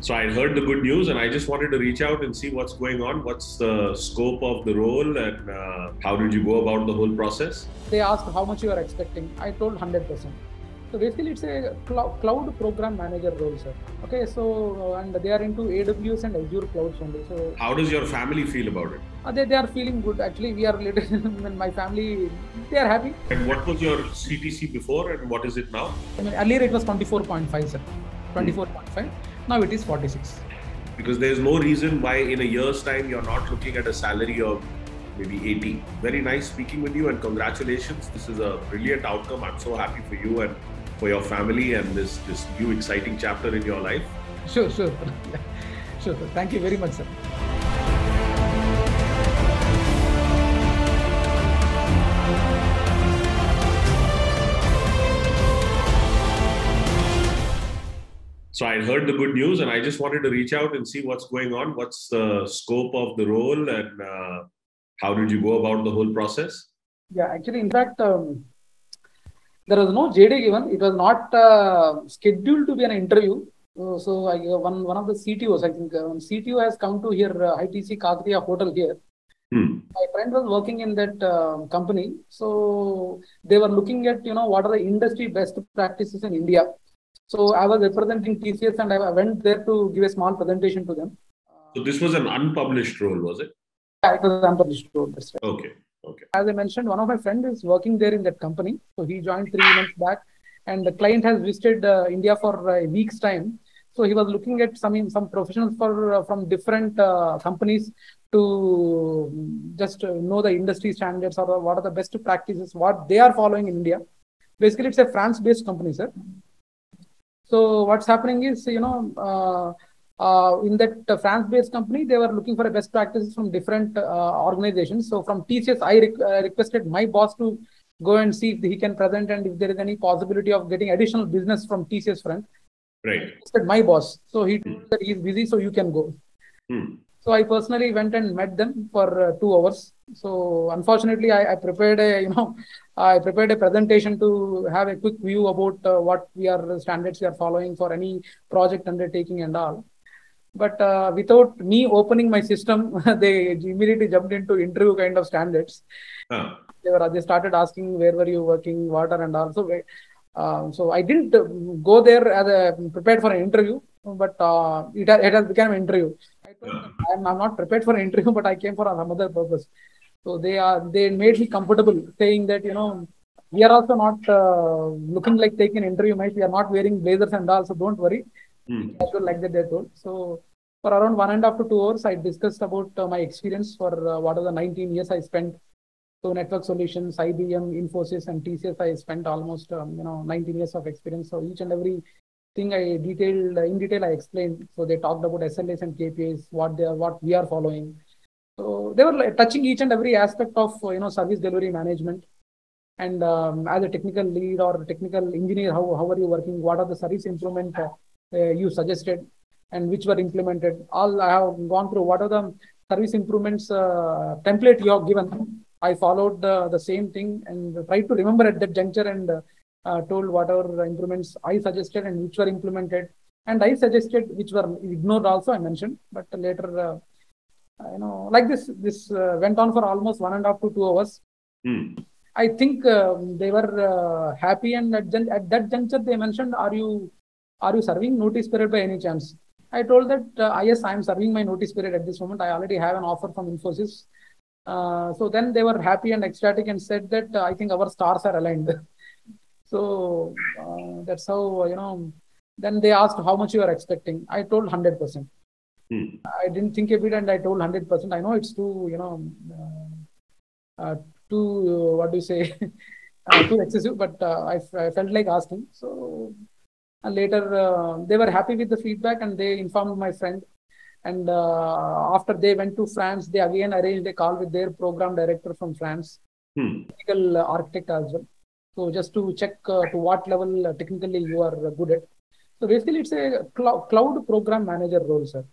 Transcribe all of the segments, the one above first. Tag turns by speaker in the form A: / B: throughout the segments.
A: So I heard the good news and I just wanted to reach out and see what's going on. What's the scope of the role and how did you go about the whole process?
B: They asked how much you are expecting. I told 100%. So basically it's a cloud program manager role, sir. Okay, so and they are into AWS and Azure clouds only. So
A: how does your family feel about it?
B: They are feeling good. Actually, we are little, my family, they are happy.
A: And what was your CTC before and what is it now?
B: I mean, earlier it was 24.5, sir. 24.5. Now it is 46.
A: Because there's no reason why in a year's time you're not looking at a salary of maybe 80. Very nice speaking with you and congratulations. This is a brilliant outcome. I'm so happy for you and for your family and this new exciting chapter in your life.
B: Sure. Sure. Thank you very much, sir.
A: So I heard the good news and I just wanted to reach out and see what's going on. What's the scope of the role and how did you go about the whole process?
B: Yeah, actually, in fact, there was no JD given. It was not scheduled to be an interview. So one of the CTOs, I think, CTO has come to here, ITC Kakriya Hotel here. My friend was working in that company. So they were looking at, what are the industry best practices in India. So I was representing TCS and I went there to give a small presentation to them.
A: So this was an unpublished role, was it?
B: Yeah, it was an unpublished role. That's right.
A: Okay.
B: As I mentioned, one of my friends is working there in that company. So he joined 3 months back and the client has visited India for a week's time. So he was looking at some professionals from different companies to just know the industry standards or what are the best practices, what they are following in India. Basically, it's a France-based company, sir. So what's happening is, in that France-based company, they were looking for a best practices from different organizations. So from TCS, I requested my boss to go and see if he can present and if there is any possibility of getting additional business from TCS front.
A: Right.
B: I requested my boss. So he told that he's busy, so you can go. So I personally went and met them for 2 hours. So unfortunately, I prepared a presentation to have a quick view about what standards we are following for any project undertaking and all. But without me opening my system, they immediately jumped into interview kind of standards. They started asking where were you working, what are and all. So I didn't go there as prepared for an interview, but it has become an interview. I told them I'm not prepared for an interview, but I came for some other purpose. So they made me comfortable, saying that we are also not looking like taking an interview. We are not wearing blazers and all, so don't worry. Casual like that they told. So for around 1.5 to 2 hours, I discussed about my experience for what are the 19 years I spent. So network solutions, IBM, Infosys, and TCS, I spent almost 19 years of experience. So each and every thing in detail I explained. So they talked about SLAs and KPIs, what we are following. So they were touching each and every aspect of service delivery management. And as a technical lead or technical engineer, how are you working? What are the service improvement you suggested and which were implemented? All I have gone through. What are the service improvements template you have given? I followed the same thing and tried to remember at that juncture and told whatever improvements I suggested and which were implemented. And I suggested which were ignored also, I mentioned. But later, like this went on for almost 1.5 to 2 hours. I think they were happy, and at that juncture they mentioned, "Are you serving notice period by any chance?" I told that yes, I am serving my notice period at this moment. I already have an offer from Infosys. So then they were happy and ecstatic and said that I think our stars are aligned. So that's how Then they asked how much you are expecting. I told 100%. I didn't think a bit and I told 100%. I know it's too what do you say, too excessive, but I felt like asking. So later they were happy with the feedback and they informed my friend. And after they went to France, they again arranged a call with their program director from France, technical architect as well. So just to check to what level technically you are good at. So basically it's a cloud program manager role, sir.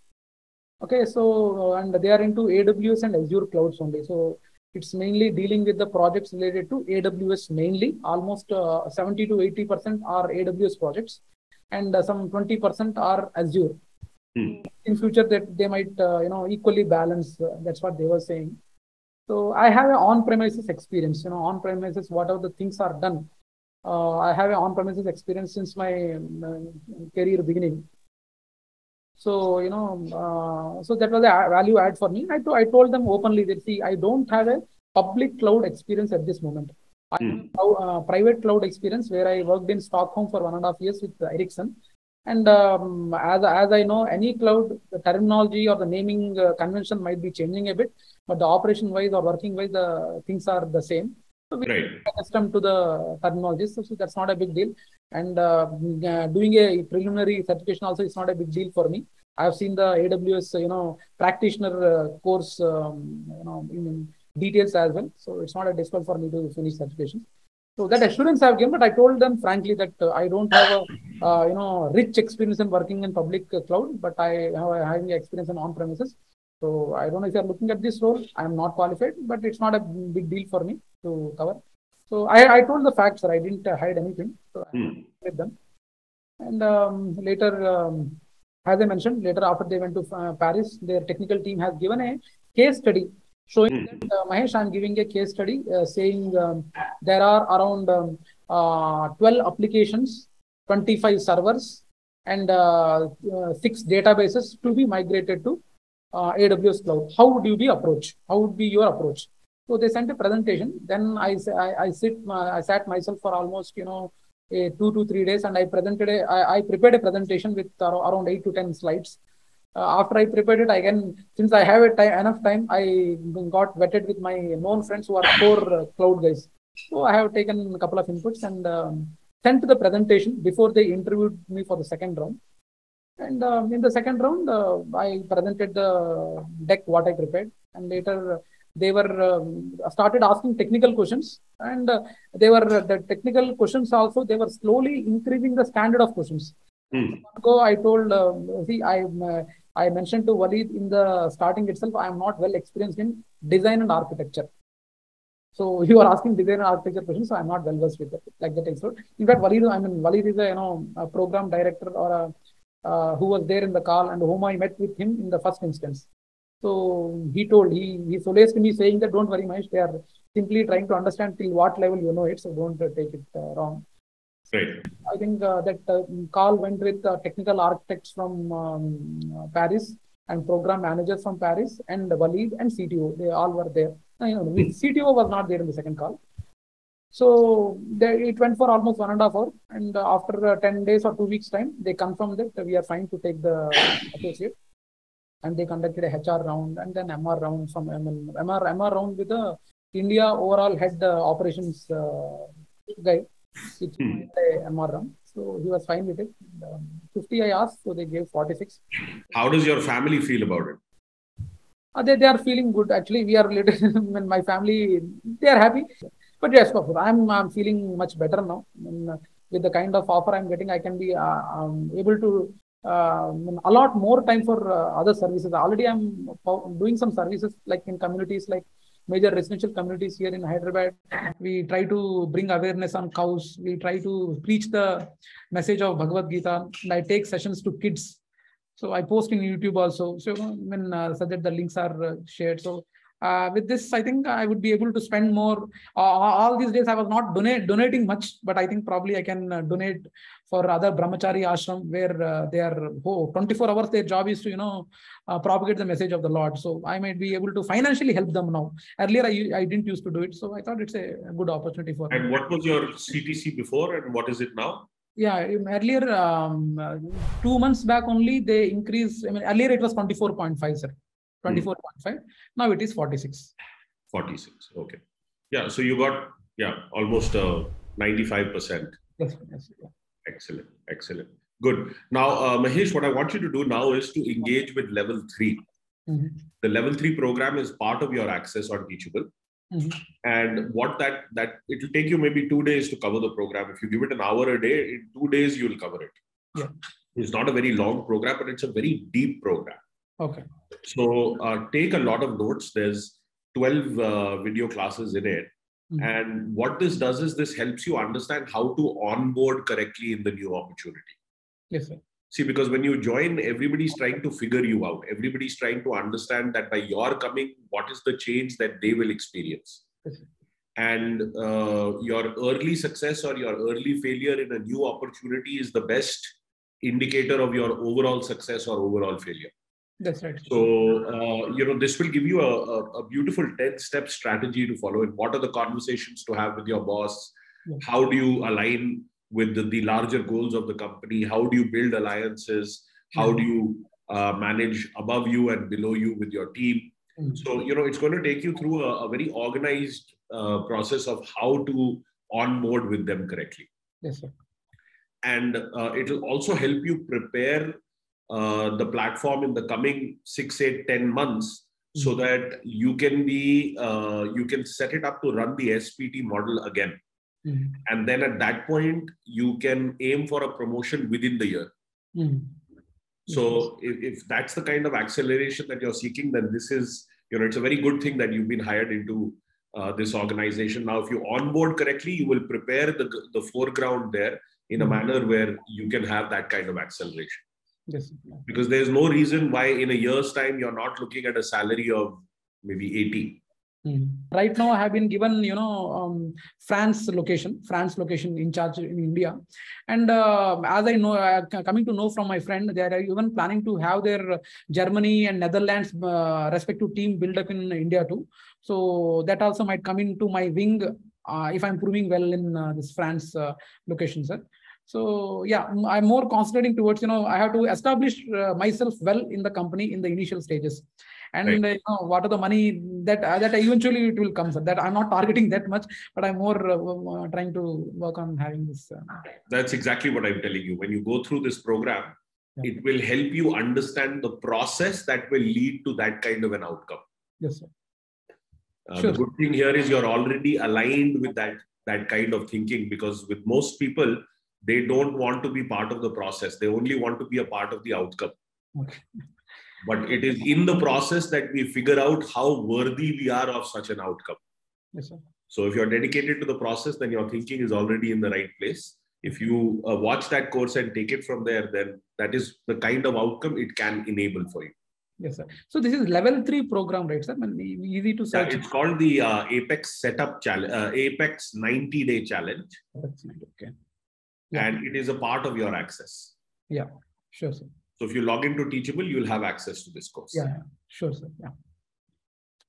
B: Okay, so and they are into AWS and Azure clouds only. So it's mainly dealing with the projects related to AWS mainly. Almost 70 to 80% are AWS projects and some 20% are Azure. In future that they might, equally balance. That's what they were saying. So I have an on-premises experience, on-premises, whatever the things are done. I have an on-premises experience since my career beginning. So, so that was a value add for me. I told them openly that, see, I don't have a public cloud experience at this moment. I have a private cloud experience where I worked in Stockholm for 1.5 years with Ericsson. And as I know, any cloud, the terminology or the naming convention might be changing a bit, but the operation wise or working wise, the things are the same. So we are accustomed to the terminologies, so that's not a big deal. And doing a preliminary certification also is not a big deal for me. I have seen the AWS, practitioner course, in details as well. So it's not a difficult for me to finish certification. So that assurance I have given, but I told them frankly that I don't have a rich experience in working in public cloud, but I have having experience in on-premises. So I don't know if you are looking at this role. I am not qualified, but it's not a big deal for me to cover. So I told the facts, sir. I didn't hide anything. So I with them. And later, as I mentioned, later after they went to Paris, their technical team has given a case study showing that, Mahesh, I'm giving a case study saying there are around 12 applications, 25 servers, and 6 databases to be migrated to AWS cloud. How would you be approach? How would be your approach? So they sent a presentation. Then I sat myself for almost 2 to 3 days, and I prepared a presentation with around 8 to 10 slides. After I prepared it, again, since I have enough time, I got vetted with my known friends who are core cloud guys. So I have taken a couple of inputs and sent the presentation before they interviewed me for the second round. And in the second round, I presented the deck what I prepared, and later they were started asking technical questions, and the technical questions also, they were slowly increasing the standard of questions. So I told, see, I mentioned to Walid in the starting itself, I am not well experienced in design and architecture. So you are asking design and architecture questions, so I'm not well versed with that, like that. So in fact, Walid is a program director or who was there in the call and whom I met with him in the first instance. So he solaced me saying that don't worry, Mahesh, they are simply trying to understand till what level you know it, so don't take it wrong.
A: Right.
B: I think that call went with technical architects from Paris and program managers from Paris and Walid and CTO. They all were there. CTO was not there in the second call. So it went for almost 1.5 hours. And after 10 days or 2 weeks time, they confirmed that we are fine to take the associate. And they conducted a HR round and then MR round from MR round with the India overall head operations guy. It's a MR round. So he was fine with it. 50 I asked, so they gave 46.
A: How does your family feel about it?
B: They are feeling good. Actually, we are when my family, they are happy. But yes, I'm feeling much better now. With the kind of offer I'm getting, I can be able to allot more time for other services. Already I'm doing some services like in communities like major residential communities here in Hyderabad. We try to bring awareness on cows. We try to preach the message of Bhagavad Gita. And I take sessions to kids. So I post in YouTube also. So so that the links are shared. So with this, I think I would be able to spend more. All these days, I was not donating much, but I think probably I can donate for other brahmachari ashram where they are 24 hours. Their job is to propagate the message of the Lord. So I might be able to financially help them now. Earlier, I didn't used to do it, so I thought it's a good opportunity for me.
A: And what was your CTC before, and what is it now?
B: Yeah, earlier 2 months back only they increased. Earlier it was 24.5, sir. 24.5. Now it is 46.
A: 46. Okay. Yeah. So you got almost 95%.
B: Yes. Yeah.
A: Excellent. Excellent. Good. Now, Mahesh, what I want you to do now is to engage with level 3. The level 3 program is part of your Access on Teachable. And what that it will take you maybe 2 days to cover the program. If you give it an hour a day, in 2 days you will cover it.
B: Yeah.
A: It's not a very long program, but it's a very deep program.
B: Okay.
A: So take a lot of notes. There's 12 video classes in it. And what this does is this helps you understand how to onboard correctly in the new opportunity.
B: Yes, sir.
A: See, because when you join, everybody's trying to figure you out. Everybody's trying to understand that by your coming, what is the change that they will experience. And your early success or your early failure in a new opportunity is the best indicator of your overall success or overall failure.
B: That's right.
A: So, this will give you a beautiful 10-step strategy to follow. And what are the conversations to have with your boss? Yeah. How do you align with the larger goals of the company? How do you build alliances? How do you manage above you and below you with your team? So, it's going to take you through a very organized process of how to onboard with them correctly.
B: Yes, sir.
A: And it will also help you prepare the platform in the coming 6, 8, 10 months so that you can set it up to run the SPT model again. And then at that point, you can aim for a promotion within the year. So if that's the kind of acceleration that you're seeking, then this is, it's a very good thing that you've been hired into this organization. Now, if you onboard correctly, you will prepare the foreground there in a manner where you can have that kind of acceleration.
B: Yes.
A: Because there's no reason why in a year's time, you're not looking at a salary of maybe 80.
B: Right now, I have been given, France location in charge in India. And as I know, coming to know from my friend, they are even planning to have their Germany and Netherlands respective team build up in India too. So that also might come into my wing if I'm proving well in this France location, sir. So yeah, I'm more concentrating towards, I have to establish myself well in the company in the initial stages. And right. What are the money that eventually it will come, sir. That I'm not targeting that much, but I'm more trying to work on having this.
A: That's exactly what I'm telling you. When you go through this program, it will help you understand the process that will lead to that kind of an outcome.
B: Yes, sir.
A: Sure. The good thing here is you're already aligned with that kind of thinking, because with most people, they don't want to be part of the process. They only want to be a part of the outcome.
B: Okay.
A: But it is in the process that we figure out how worthy we are of such an outcome.
B: Yes, sir.
A: So if you're dedicated to the process, then your thinking is already in the right place. If you watch that course and take it from there, then that is the kind of outcome it can enable for you.
B: Yes, sir. So this is level 3 program, right, sir? Easy to search.
A: Yeah, it's called the Apex Setup Challenge, Apex 90-day Challenge.
B: Okay.
A: Yeah. And it is a part of your access.
B: Yeah, sure, sir.
A: So if you log into Teachable, you'll have access to this course.
B: Yeah, sure, sir. Yeah.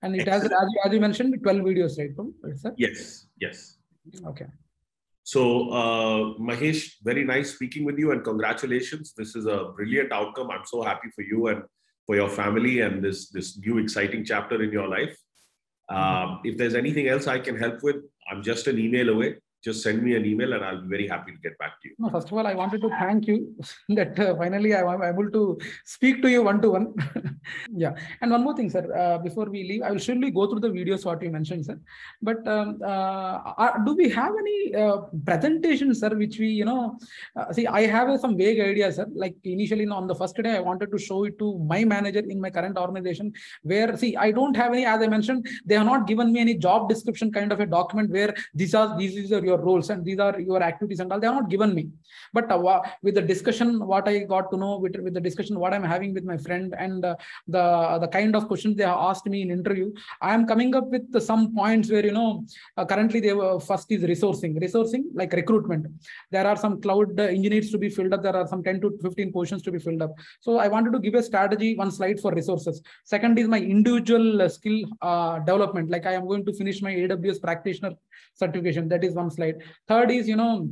B: And it has, as you mentioned, 12 videos, right, sir?
A: Yes.
B: Okay.
A: So, Mahesh, very nice speaking with you and congratulations. This is a brilliant outcome. I'm so happy for you and for your family and this new exciting chapter in your life. If there's anything else I can help with, I'm just an email away. Just send me an email and I'll be very happy to get back to you.
B: No, first of all, I wanted to thank you that finally I'm able to speak to you one-to-one. Yeah. And one more thing, sir, before we leave, I will surely go through the videos what you mentioned, sir. But do we have any presentations, sir, which we, see, I have some vague ideas, sir. Like initially on the first day, I wanted to show it to my manager in my current organization where, see, I don't have any, as I mentioned, they have not given me any job description kind of a document where these are your roles and these are your activities and all. They have not given me. But with the discussion, what I got to know with the discussion, what I'm having with my friend and the kind of questions they have asked me in interview, I am coming up with some points where, currently they were first is resourcing like recruitment. There are some cloud engineers to be filled up. There are some 10 to 15 positions to be filled up. So I wanted to give a strategy, one slide for resources. Second is my individual skill development. Like I am going to finish my AWS practitioner certification. That is one slide. Third is, skill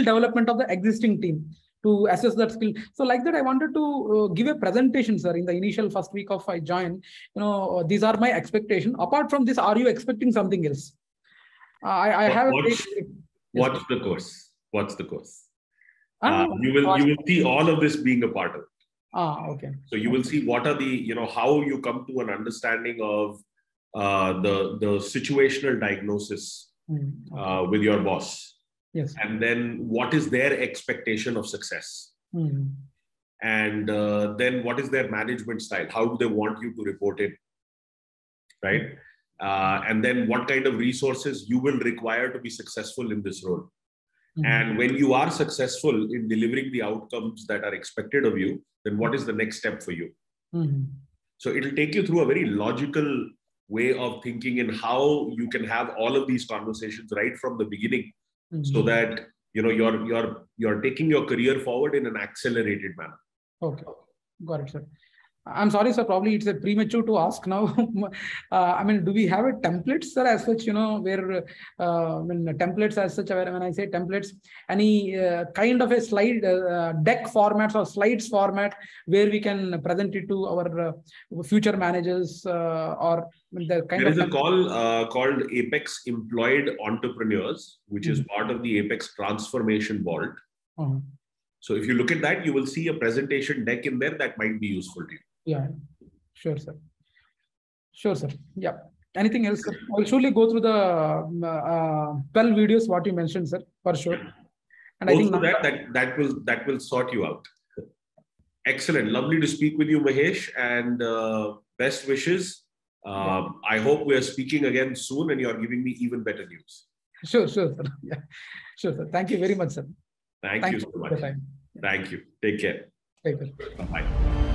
B: development of the existing team to assess that skill. So like that, I wanted to give a presentation, sir, in the initial first week of I join. These are my expectations. Apart from this, are you expecting something else?
A: What's the course? What's the course? You will see all of this being a part of it.
B: Okay.
A: So you will see what are the, how you come to an understanding of the situational diagnosis with your boss.
B: Yes.
A: And then what is their expectation of success? And then what is their management style? How do they want you to report it? Right? And then what kind of resources you will require to be successful in this role? And when you are successful in delivering the outcomes that are expected of you, then what is the next step for you? So it'll take you through a very logical way of thinking in how you can have all of these conversations right from the beginning, so that you're taking your career forward in an accelerated manner.
B: Okay, got it, sir. I'm sorry, sir. Probably it's a premature to ask now. I mean, do we have a template, sir, as such? Where templates as such. When I say templates, any kind of a slide deck formats or slides format where we can present it to our future managers or the kind
A: there
B: of.
A: There is a call called Apex Employed Entrepreneurs, which is part of the Apex Transformation Vault. So if you look at that, you will see a presentation deck in there that might be useful to you.
B: Yeah, sure, sir. Sure, sir. Yeah. Anything else, sir? I'll surely go through the 12 videos, what you mentioned, sir, for sure.
A: And I think that will sort you out. Excellent. Lovely to speak with you, Mahesh, and best wishes. I hope we are speaking again soon and you're giving me even better news.
B: Sure, sir. Yeah. Sure, sir. Thank you very much, sir.
A: Thank you so much. Thank you. Take care.
B: Take care.
A: Bye-bye.